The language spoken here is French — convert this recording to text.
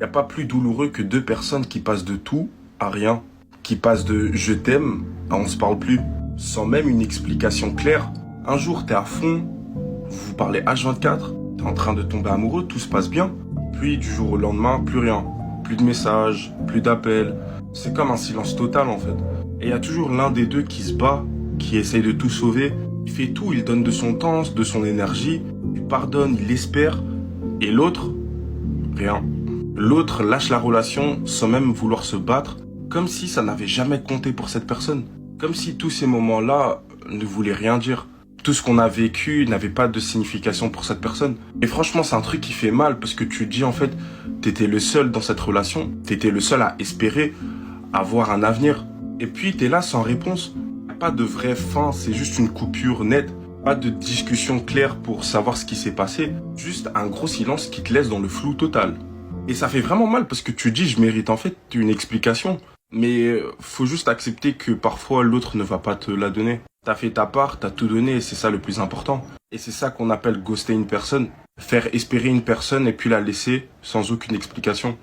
Y a pas plus douloureux que deux personnes qui passent de tout à rien, qui passent de je t'aime à on se parle plus, sans même une explication claire. Un jour t'es à fond, vous vous parlez H24, t'es en train de tomber amoureux, tout se passe bien. Puis du jour au lendemain, plus rien. Plus de messages, plus d'appels. C'est comme un silence total en fait. Et il y a toujours l'un des deux qui se bat, qui essaye de tout sauver. Il fait tout, il donne de son temps, de son énergie, il pardonne, il espère. Et l'autre, rien. L'autre lâche la relation sans même vouloir se battre, comme si ça n'avait jamais compté pour cette personne. Comme si tous ces moments-là ne voulaient rien dire. Tout ce qu'on a vécu n'avait pas de signification pour cette personne. Et franchement, c'est un truc qui fait mal parce que tu te dis en fait, t'étais le seul dans cette relation, t'étais le seul à espérer avoir un avenir. Et puis t'es là sans réponse. Pas de vraie fin, c'est juste une coupure nette. Pas de discussion claire pour savoir ce qui s'est passé. Juste un gros silence qui te laisse dans le flou total. Et ça fait vraiment mal parce que tu dis, je mérite en fait une explication. Mais faut juste accepter que parfois l'autre ne va pas te la donner. T'as fait ta part, t'as tout donné et c'est ça le plus important. Et c'est ça qu'on appelle ghoster une personne. Faire espérer une personne et puis la laisser sans aucune explication.